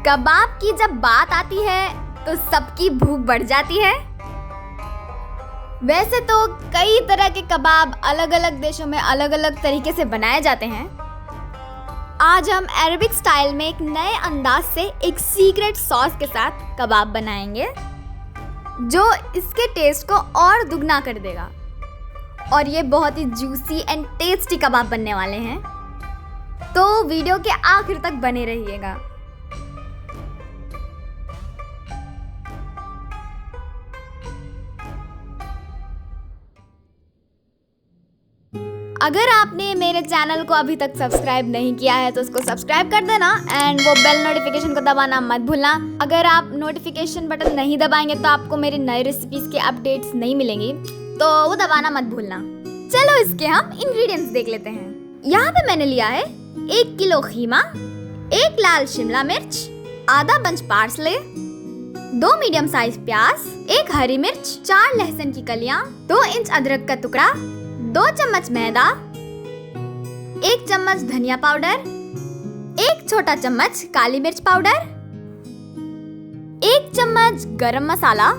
कबाब की जब बात आती है तो सबकी भूख बढ़ जाती है। वैसे तो कई तरह के कबाब अलग अलग देशों में अलग अलग तरीके से बनाए जाते हैं। आज हम अरबिक स्टाइल में एक नए अंदाज से एक सीक्रेट सॉस के साथ कबाब बनाएंगे जो इसके टेस्ट को और दुगना कर देगा। और ये बहुत ही जूसी एंड टेस्टी कबाब बनने वाले हैं, तो वीडियो के आखिर तक बने रहिएगा। अगर आपने मेरे चैनल को अभी तक सब्सक्राइब नहीं किया है तो उसको सब्सक्राइब कर देना एंड वो बेल नोटिफिकेशन को दबाना मत भूलना। अगर आप नोटिफिकेशन बटन नहीं दबाएंगे तो आपको मेरी नई रेसिपीज के अपडेट्स नहीं मिलेंगी, तो वो दबाना मत भूलना। चलो इसके हम इंग्रेडिएंट्स देख लेते हैं। यहाँ पे मैंने लिया है 1 किलो खीमा, 1 लाल शिमला मिर्च, आधा बंच पार्सले, 2 मीडियम साइज प्याज, 1 हरी मिर्च, 4 लहसुन की कलियां, 2 इंच अदरक का टुकड़ा, 2 चम्मच मैदा, 1 चम्मच धनिया पाउडर, 1 छोटा चम्मच काली मिर्च पाउडर, 1 चम्मच गरम मसाला,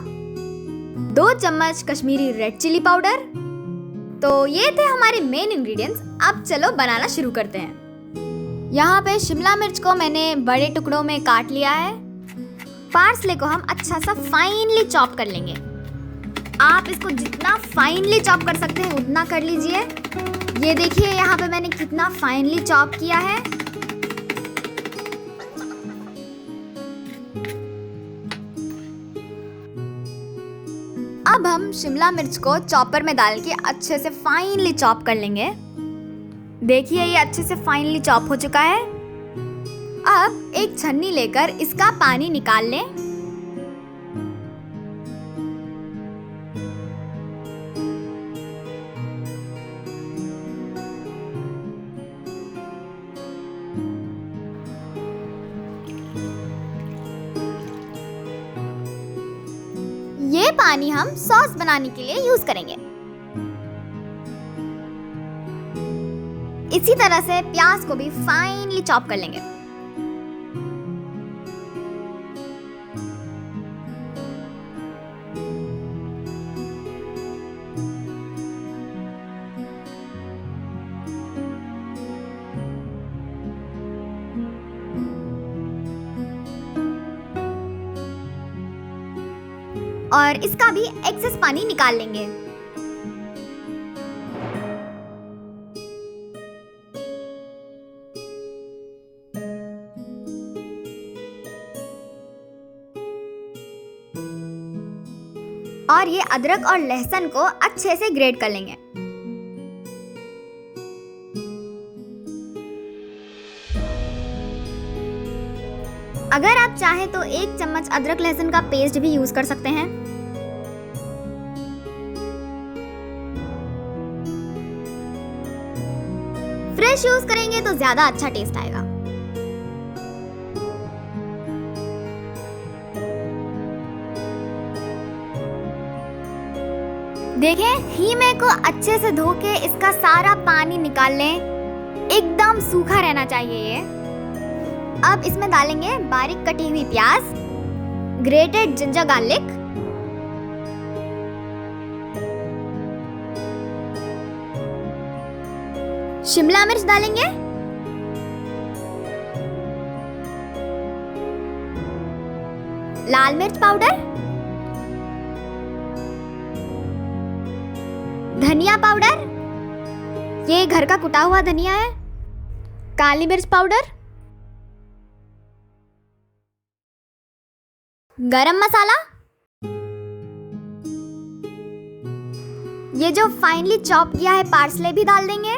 2 चम्मच कश्मीरी रेड चिली पाउडर। तो ये थे हमारे मेन इंग्रेडिएंट्स। अब चलो बनाना शुरू करते हैं। यहाँ पे शिमला मिर्च को मैंने बड़े टुकड़ों में काट लिया है। पार्सले को हम अच्छा सा फाइनली चॉप कर लेंगे। आप इसको जितना फाइनली चॉप कर सकते हैं उतना कर लीजिए। ये देखिए यहाँ पे मैंने कितना फाइनली चॉप किया है। अब हम शिमला मिर्च को चॉपर में डाल के अच्छे से फाइनली चॉप कर लेंगे। देखिए ये अच्छे से फाइनली चॉप हो चुका है। अब एक छन्नी लेकर इसका पानी निकाल लें। ये पानी हम सॉस बनाने के लिए यूज करेंगे। इसी तरह से प्याज को भी फाइनली चॉप कर लेंगे। और इसका भी एक्सेस पानी निकाल लेंगे। और ये अदरक और लहसुन को अच्छे से ग्रेट कर लेंगे। अगर आप चाहें तो 1 चम्मच अदरक लहसुन का पेस्ट भी यूज कर सकते हैं। फ्रेश यूज करेंगे तो ज्यादा अच्छा टेस्ट आएगा। देखें हीमे को अच्छे से धो के इसका सारा पानी निकाल लें। एकदम सूखा रहना चाहिए ये। अब इसमें डालेंगे बारीक कटी हुई प्याज, ग्रेटेड जिंजर गार्लिक, शिमला मिर्च डालेंगे, लाल मिर्च पाउडर, धनिया पाउडर, ये घर का कुटा हुआ धनिया है, काली मिर्च पाउडर, गरम मसाला, ये जो फाइनली चॉप किया है पार्सले भी डाल देंगे।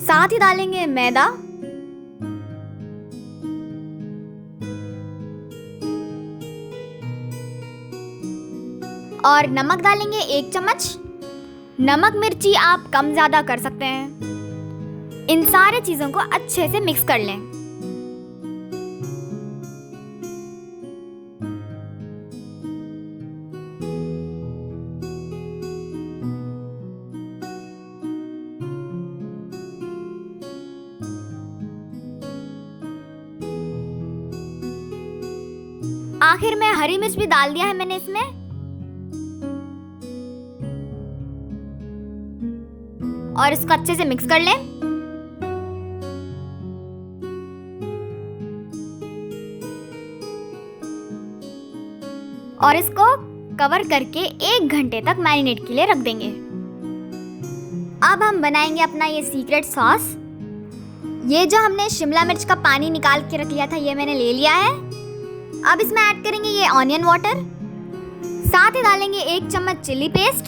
साथ ही डालेंगे मैदा, और नमक डालेंगे 1 चम्मच। नमक मिर्ची आप कम ज्यादा कर सकते हैं। इन सारे चीजों को अच्छे से मिक्स कर लें। आखिर में हरी मिर्च भी डाल दिया है मैंने इसमें। और इसको अच्छे से मिक्स कर लें। और इसको कवर करके 1 घंटे तक मैरिनेट के लिए रख देंगे। अब हम बनाएंगे अपना ये सीक्रेट सॉस। ये जो हमने शिमला मिर्च का पानी निकाल के रख लिया था, ये मैंने ले लिया है। अब इसमें ऐड करेंगे ये ऑनियन वाटर, साथ ही डालेंगे 1 चम्मच चिली पेस्ट,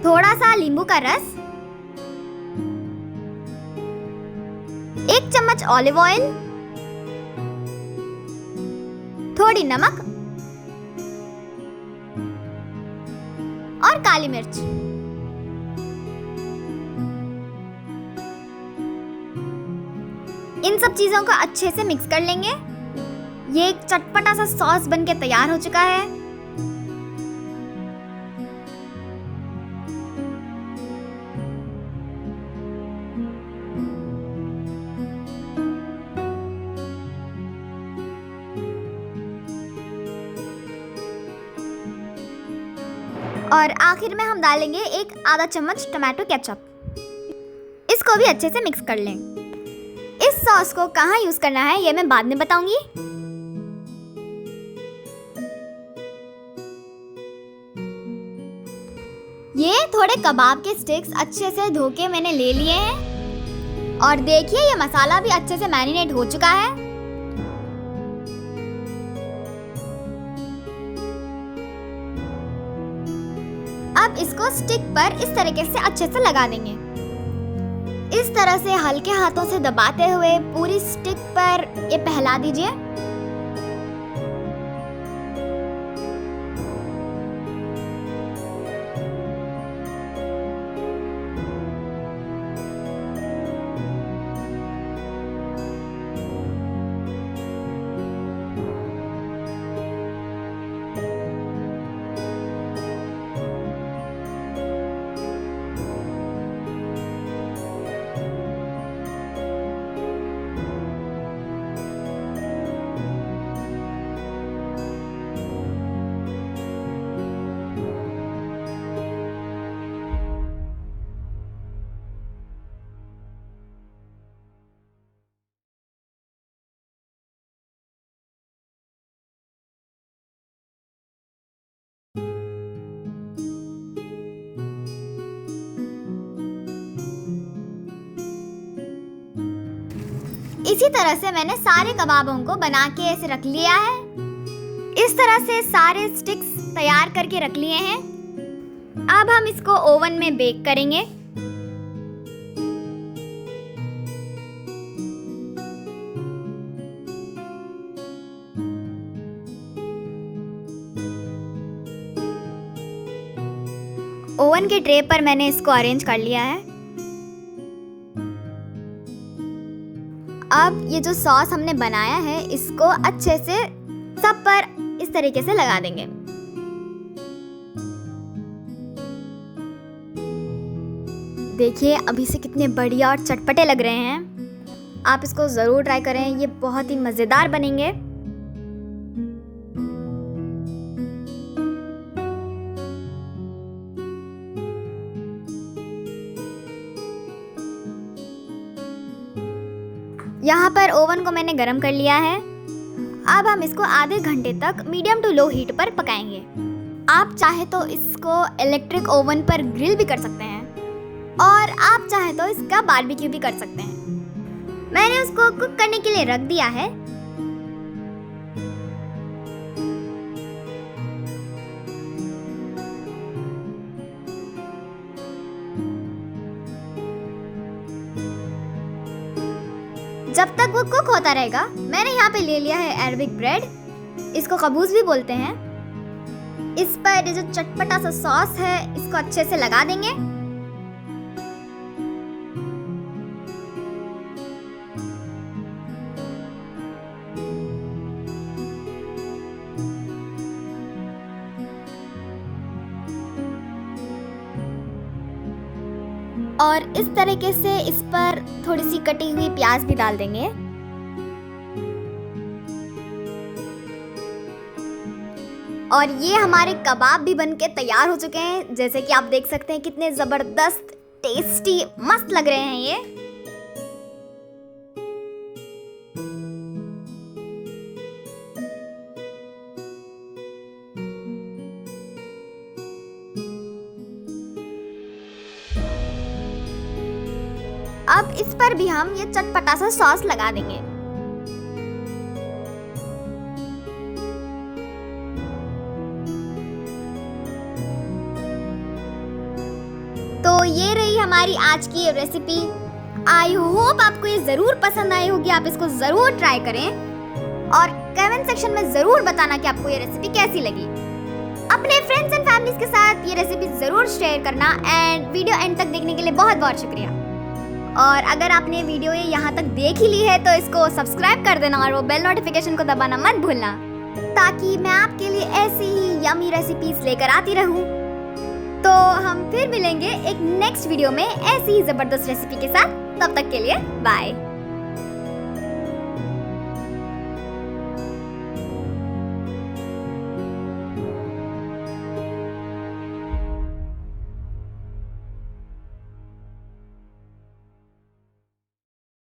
थोड़ा सा नींबू का रस, 1 चम्मच ऑलिव ऑयल, थोड़ी नमक और काली मिर्च। इन सब चीजों को अच्छे से मिक्स कर लेंगे। ये एक चटपटा सा सॉस बनके तैयार हो चुका है। और आखिर में हम डालेंगे 1 आधा चम्मच टमाटो केचप। इसको भी अच्छे से मिक्स कर लें। इस सॉस को कहाँ यूज करना है ये मैं बाद में बताऊंगी। ये थोड़े कबाब के स्टिक्स अच्छे से धो के मैंने ले लिए हैं। और देखिए ये मसाला भी अच्छे से मैरिनेट हो चुका है। अब इसको स्टिक पर इस तरीके से अच्छे से लगा देंगे। इस तरह से हल्के हाथों से दबाते हुए पूरी स्टिक पर ये फैला दीजिए। इसी तरह से मैंने सारे कबाबों को बना के ऐसे रख लिया है। इस तरह से सारे स्टिक्स तैयार करके रख लिए हैं। अब हम इसको ओवन में बेक करेंगे। ओवन के ट्रे पर मैंने इसको अरेंज कर लिया है। अब ये जो सॉस हमने बनाया है इसको अच्छे से सब पर इस तरीके से लगा देंगे। देखिए अभी से कितने बढ़िया और चटपटे लग रहे हैं। आप इसको ज़रूर ट्राई करें, ये बहुत ही मज़ेदार बनेंगे। यहाँ पर ओवन को मैंने गरम कर लिया है। अब हम इसको आधे घंटे तक मीडियम टू लो हीट पर पकाएंगे। आप चाहे तो इसको इलेक्ट्रिक ओवन पर ग्रिल भी कर सकते हैं और आप चाहे तो इसका बारबेक्यू भी कर सकते हैं। मैंने उसको कुक करने के लिए रख दिया है। जब तक वो कुक होता रहेगा मैंने यहाँ पे ले लिया है अरबिक ब्रेड, इसको कबूस भी बोलते हैं। इस पर ये जो चटपटा सा सॉस है इसको अच्छे से लगा देंगे। और इस तरीके से इस पर थोड़ी सी कटी हुई प्याज भी डाल देंगे। और ये हमारे कबाब भी बनके तैयार हो चुके हैं। जैसे कि आप देख सकते हैं कितने जबरदस्त टेस्टी मस्त लग रहे हैं ये। अब इस पर भी हम ये चटपटा सा सॉस लगा देंगे। तो ये रही हमारी आज की रेसिपी। आई होप आपको ये जरूर पसंद आई होगी। आप इसको जरूर ट्राई करें और कमेंट सेक्शन में जरूर बताना कि आपको ये रेसिपी कैसी लगी। अपने फ्रेंड्स एंड फैमिलीज के साथ ये रेसिपी जरूर शेयर करना। एंड वीडियो एंड तक देखने के लिए बहुत बहुत शुक्रिया। और अगर आपने वीडियो ये यहाँ तक देख ही ली है तो इसको सब्सक्राइब कर देना और वो बेल नोटिफिकेशन को दबाना मत भूलना, ताकि मैं आपके लिए ऐसी ही यमी रेसिपीज लेकर आती रहूं। तो हम फिर मिलेंगे एक नेक्स्ट वीडियो में ऐसी ही जबरदस्त रेसिपी के साथ। तब तक के लिए बाय।